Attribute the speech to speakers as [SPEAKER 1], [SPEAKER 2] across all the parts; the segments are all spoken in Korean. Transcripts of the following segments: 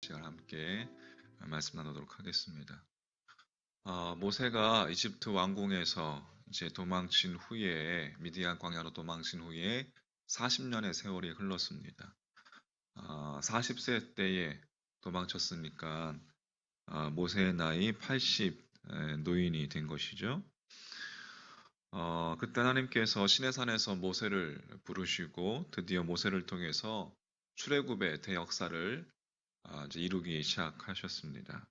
[SPEAKER 1] 시간 함께 말씀 나누도록 하겠습니다. 모세가 이집트 왕궁에서 이제 도망친 후에 미디안 광야로 도망친 후에 40년의 세월이 흘렀습니다. 40세 때에 도망쳤으니까 모세의 나이 80 노인이 된 것이죠. 그때 하나님께서 시내산에서 모세를 부르시고 드디어 모세를 통해서 출애굽의 대역사를 이제 이루기 시작하셨습니다.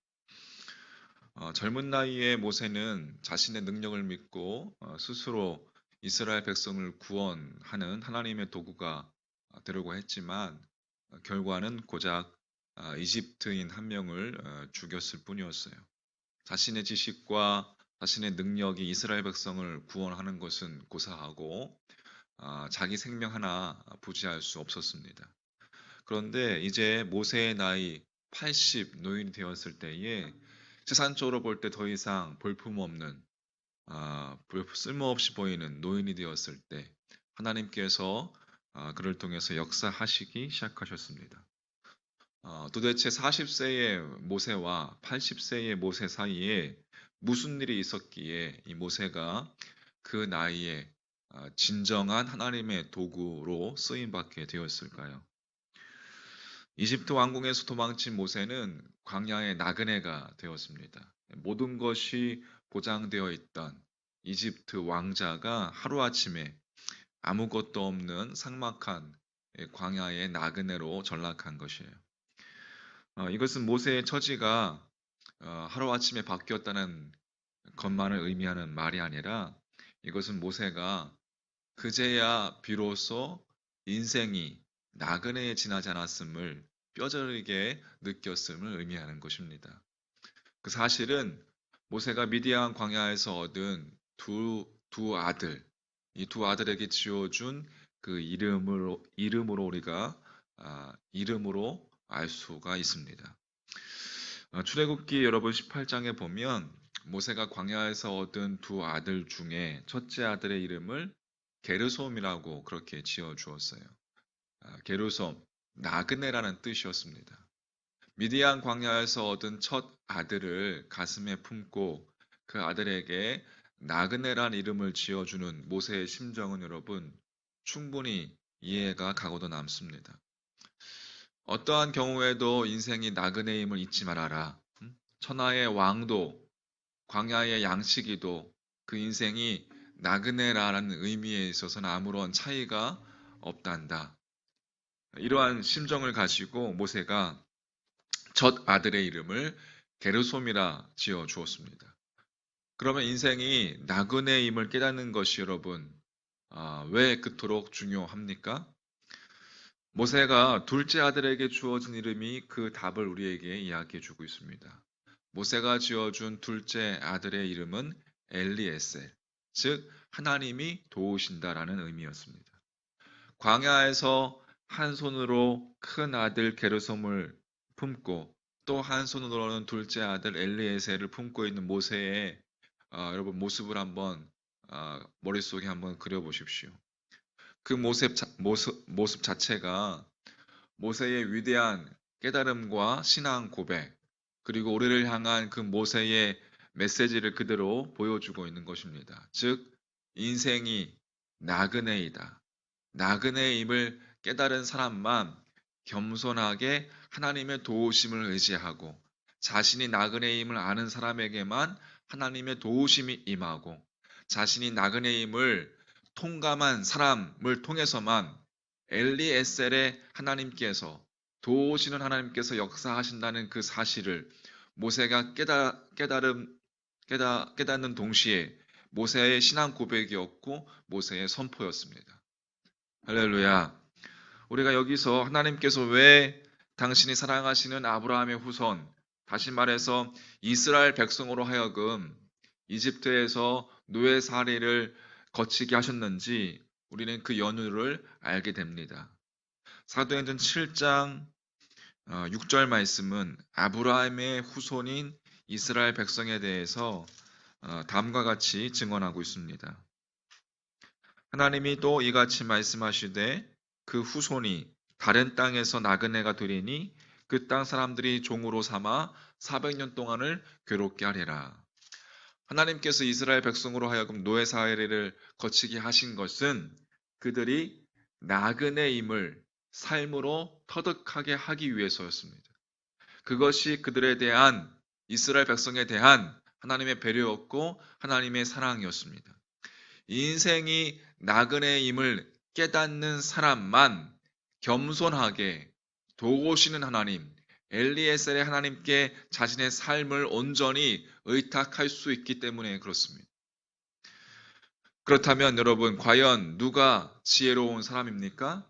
[SPEAKER 1] 젊은 나이에 모세는 자신의 능력을 믿고 스스로 이스라엘 백성을 구원하는 하나님의 도구가 되려고 했지만 결과는 고작 이집트인 한 명을 죽였을 뿐이었어요. 자신의 지식과 자신의 능력이 이스라엘 백성을 구원하는 것은 고사하고 자기 생명 하나 부지할 수 없었습니다. 그런데 이제 모세의 나이 80 노인이 되었을 때에 세상적으로 볼 때 더 이상 볼품없는 쓸모없이 보이는 노인이 되었을 때 하나님께서 그를 통해서 역사하시기 시작하셨습니다. 도대체 40세의 모세와 80세의 모세 사이에 무슨 일이 있었기에 이 모세가 그 나이에 진정한 하나님의 도구로 쓰임받게 되었을까요? 이집트 왕궁에서 도망친 모세는 광야의 나그네가 되었습니다. 모든 것이 보장되어 있던 이집트 왕자가 하루아침에 아무것도 없는 삭막한 광야의 나그네로 전락한 것이에요. 이것은 모세의 처지가 하루아침에 바뀌었다는 것만을 의미하는 말이 아니라 이것은 모세가 그제야 비로소 인생이 나그네에 지나지 않았음을 뼈저리게 느꼈음을 의미하는 것입니다. 그 사실은 모세가 미디안 광야에서 얻은 두 아들, 이 두 아들에게 지어준 그 이름으로 우리가 이름으로 알 수가 있습니다. 출애굽기 여러분 18장에 보면 모세가 광야에서 얻은 두 아들 중에 첫째 아들의 이름을 게르솜이라고 그렇게 지어 주었어요. 게르솜, 나그네라는 뜻이었습니다. 미디안 광야에서 얻은 첫 아들을 가슴에 품고 그 아들에게 나그네란 이름을 지어주는 모세의 심정은 여러분 충분히 이해가 가고도 남습니다. 어떠한 경우에도 인생이 나그네임을 잊지 말아라. 천하의 왕도 광야의 양치기도 그 인생이 나그네라는 의미에 있어서는 아무런 차이가 없단다. 이러한 심정을 가지고 모세가 첫 아들의 이름을 게르솜이라 지어 주었습니다. 그러면 인생이 나그네임을 깨닫는 것이 여러분 왜 그토록 중요합니까? 모세가 둘째 아들에게 주어진 이름이 그 답을 우리에게 이야기해 주고 있습니다. 모세가 지어준 둘째 아들의 이름은 엘리에셀, 즉 하나님이 도우신다라는 의미였습니다. 광야에서 한 손으로 큰 아들 게르솜을 품고 또 한 손으로는 둘째 아들 엘리에셀을 품고 있는 모세의 여러분 모습을 한번 머릿속에 한번 그려보십시오. 그 모습 자체가 모세의 위대한 깨달음과 신앙 고백, 그리고 우리를 향한 그 모세의 메시지를 그대로 보여주고 있는 것입니다. 즉, 인생이 나그네이다. 나그네임을 깨달은 사람만 겸손하게 하나님의 도우심을 의지하고 자신이 나그네임을 아는 사람에게만 하나님의 도우심이 임하고 자신이 나그네임을 통감한 사람을 통해서만 엘리에셀의 하나님께서 도우시는 하나님께서 역사하신다는 그 사실을 모세가 깨닫는 동시에 모세의 신앙 고백이었고 모세의 선포였습니다. 할렐루야. 우리가 여기서 하나님께서 왜 당신이 사랑하시는 아브라함의 후손, 다시 말해서 이스라엘 백성으로 하여금 이집트에서 노예살이를 거치게 하셨는지 우리는 그 연유를 알게 됩니다. 사도행전 7장 6절 말씀은 아브라함의 후손인 이스라엘 백성에 대해서 다음과 같이 증언하고 있습니다. 하나님이 또 이같이 말씀하시되 그 후손이 다른 땅에서 나그네가 되리니 그 땅 사람들이 종으로 삼아 400년 동안을 괴롭게 하리라. 하나님께서 이스라엘 백성으로 하여금 노예 사회를 거치게 하신 것은 그들이 나그네임을 삶으로 터득하게 하기 위해서였습니다. 그것이 그들에 대한 이스라엘 백성에 대한 하나님의 배려였고 하나님의 사랑이었습니다. 인생이 나그네임을 깨닫는 사람만 겸손하게 도우시는 하나님, 엘리에셀의 하나님께 자신의 삶을 온전히 의탁할 수 있기 때문에 그렇습니다. 그렇다면 여러분, 과연 누가 지혜로운 사람입니까?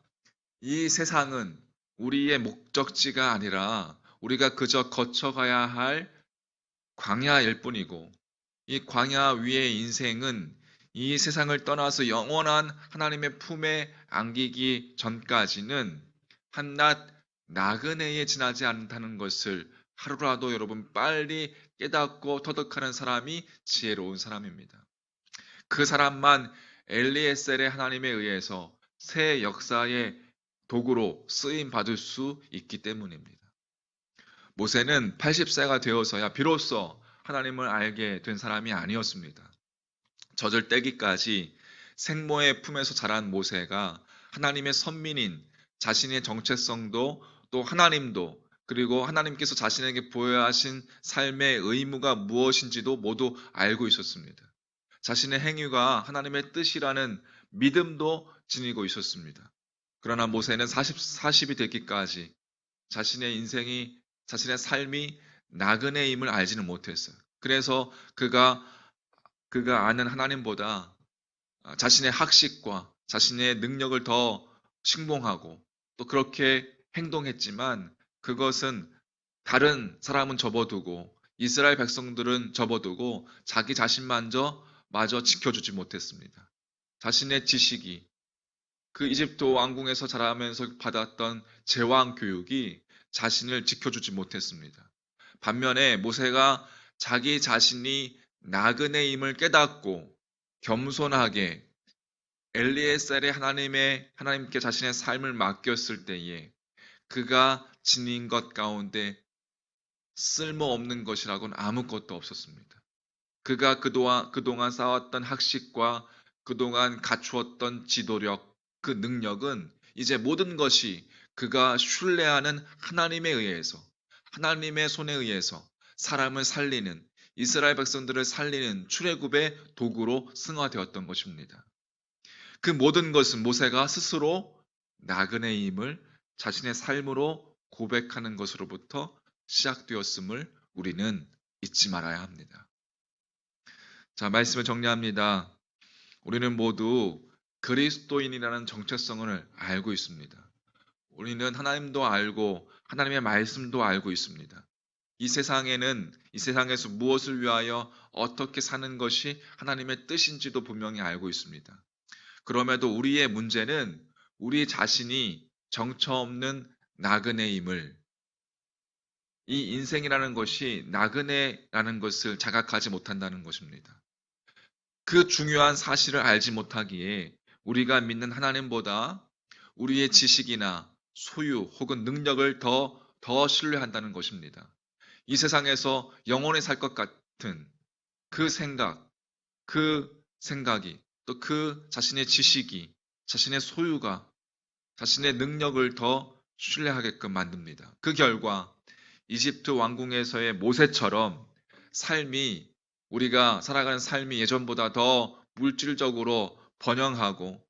[SPEAKER 1] 이 세상은 우리의 목적지가 아니라 우리가 그저 거쳐가야 할 광야일 뿐이고, 이 광야 위의 인생은 이 세상을 떠나서 영원한 하나님의 품에 안기기 전까지는 한낱 나그네에 지나지 않다는 것을 하루라도 여러분 빨리 깨닫고 터득하는 사람이 지혜로운 사람입니다. 그 사람만 엘리에셀의 하나님에 의해서 새 역사의 도구로 쓰임 받을 수 있기 때문입니다. 모세는 80세가 되어서야 비로소 하나님을 알게 된 사람이 아니었습니다. 젖을 떼기까지 생모의 품에서 자란 모세가 하나님의 선민인 자신의 정체성도 또 하나님도 그리고 하나님께서 자신에게 보여야 하신 삶의 의무가 무엇인지도 모두 알고 있었습니다. 자신의 행위가 하나님의 뜻이라는 믿음도 지니고 있었습니다. 그러나 모세는 40이 되기까지 자신의 인생이 자신의 삶이 나그네임을 알지는 못했어요. 그래서 그가 아는 하나님보다 자신의 학식과 자신의 능력을 더 신봉하고 또 그렇게 행동했지만 그것은 다른 사람은 접어두고 이스라엘 백성들은 접어두고 자기 자신마저 지켜주지 못했습니다. 자신의 지식이 그 이집트 왕궁에서 자라면서 받았던 제왕 교육이 자신을 지켜주지 못했습니다. 반면에 모세가 자기 자신이 나그네임을 깨닫고 겸손하게 엘리에셀의 하나님께 자신의 삶을 맡겼을 때에 그가 지닌 것 가운데 쓸모없는 것이라고는 아무것도 없었습니다. 그가 그동안 쌓았던 학식과 그동안 갖추었던 지도력, 그 능력은 이제 모든 것이 그가 신뢰하는 하나님에 의해서, 하나님의 손에 의해서 사람을 살리는, 이스라엘 백성들을 살리는 출애굽의 도구로 승화되었던 것입니다. 그 모든 것은 모세가 스스로 나그네임을 자신의 삶으로 고백하는 것으로부터 시작되었음을 우리는 잊지 말아야 합니다. 자, 말씀을 정리합니다. 우리는 모두 그리스도인이라는 정체성을 알고 있습니다. 우리는 하나님도 알고 하나님의 말씀도 알고 있습니다. 이 세상에서 무엇을 위하여 어떻게 사는 것이 하나님의 뜻인지도 분명히 알고 있습니다. 그럼에도 우리의 문제는 우리 자신이 정처 없는 나그네임을, 이 인생이라는 것이 나그네라는 것을 자각하지 못한다는 것입니다. 그 중요한 사실을 알지 못하기에 우리가 믿는 하나님보다 우리의 지식이나 소유 혹은 능력을 더 신뢰한다는 것입니다. 이 세상에서 영원히 살 것 같은 그 생각이 또 그 자신의 지식이, 자신의 소유가, 자신의 능력을 더 신뢰하게끔 만듭니다. 그 결과 이집트 왕궁에서의 모세처럼 우리가 살아가는 삶이 예전보다 더 물질적으로 번영하고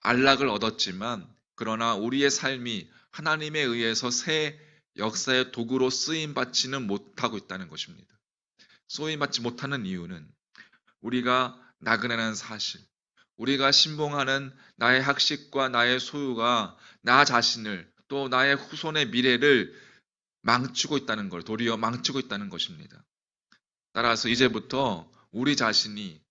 [SPEAKER 1] 안락을 얻었지만 그러나 우리의 삶이 하나님에 의해서 새 역사의 도구로 쓰임받지는 못하고 있다는 것입니다. 쓰임받지 못하는 이유는 우리가 나그네라는 사실, 우리가 신봉하는 나의 학식과 나의 소유가 나 자신을 또 나의 후손의 미래를 도리어 망치고 있다는 것입니다. 따라서 이제부터 우리 자신이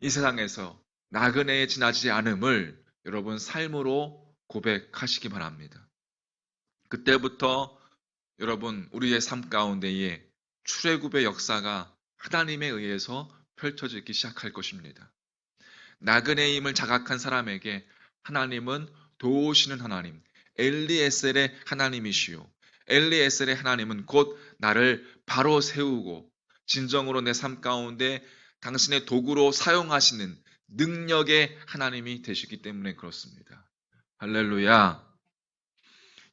[SPEAKER 1] 이 세상에서 나그네에 지나지 않음을 여러분 삶으로 고백하시기 바랍니다. 그때부터 여러분 우리의 삶 가운데에 출애굽의 역사가 하나님에 의해서 펼쳐지기 시작할 것입니다. 나그네임을 자각한 사람에게 하나님은 도우시는 하나님, 엘리에셀의 하나님이시요. 엘리에셀의 하나님은 곧 나를 바로 세우고 진정으로 내 삶 가운데 당신의 도구로 사용하시는 능력의 하나님이 되시기 때문에 그렇습니다. 할렐루야.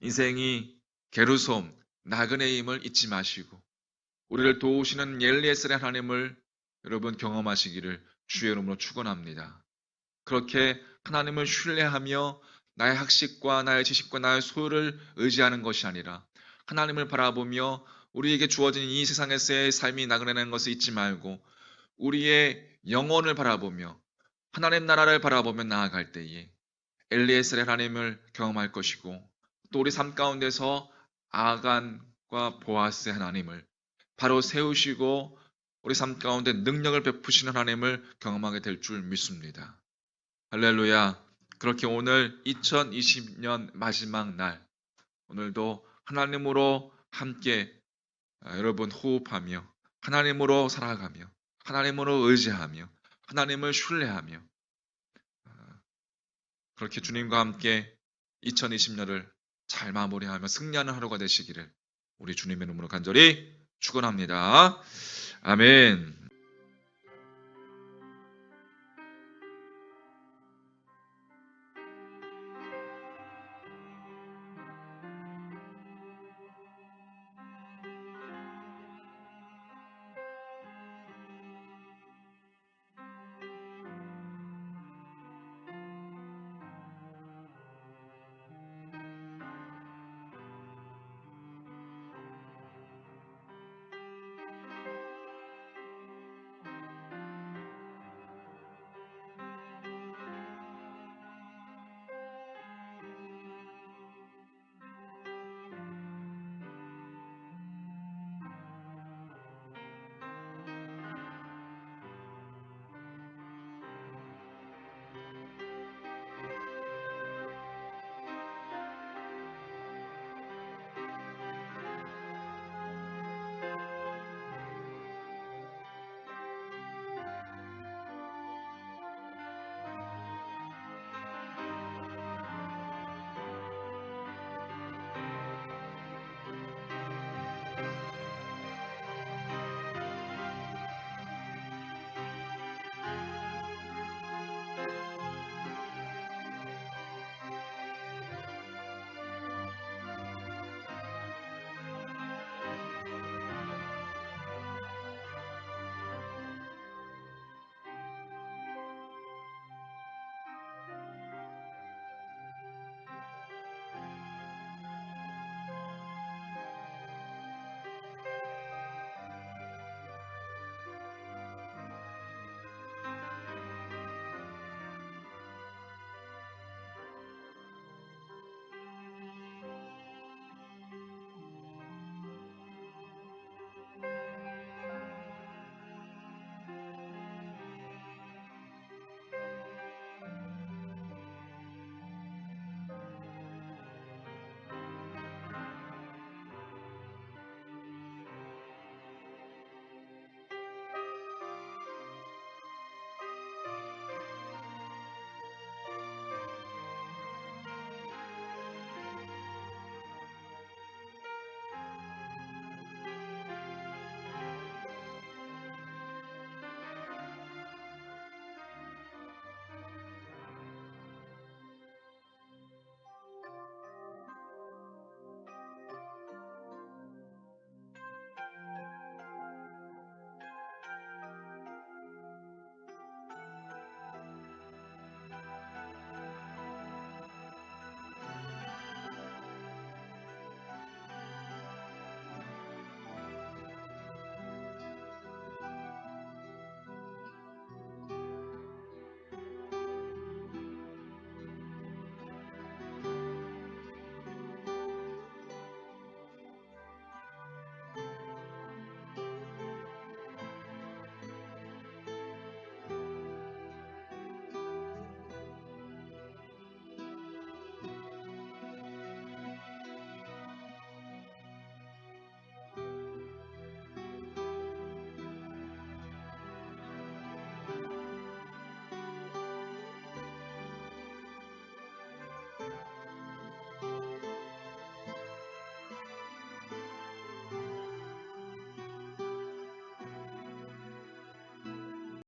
[SPEAKER 1] 인생이 게르솜, 나그네의 힘을 잊지 마시고 우리를 도우시는 엘리에셀의 하나님을 여러분 경험하시기를 주의 이름으로 축원합니다. 그렇게 하나님을 신뢰하며 나의 학식과 나의 지식과 나의 소유를 의지하는 것이 아니라 하나님을 바라보며 우리에게 주어진 이 세상에서의 삶이 나그네라는 것을 잊지 말고 우리의 영혼을 바라보며 하나님 나라를 바라보며 나아갈 때에 엘리에셀의 하나님을 경험할 것이고 또 우리 삶 가운데서 아간과 보아스의 하나님을 바로 세우시고 우리 삶 가운데 능력을 베푸시는 하나님을 경험하게 될 줄 믿습니다. 할렐루야. 그렇게 오늘 2020년 마지막 날 오늘도 하나님으로 함께 여러분 호흡하며 하나님으로 살아가며 하나님으로 의지하며 하나님을 신뢰하며 그렇게 주님과 함께 2020년을 잘 마무리하며 승리하는 하루가 되시기를 우리 주님의 이름으로 간절히 축원합니다. 아멘.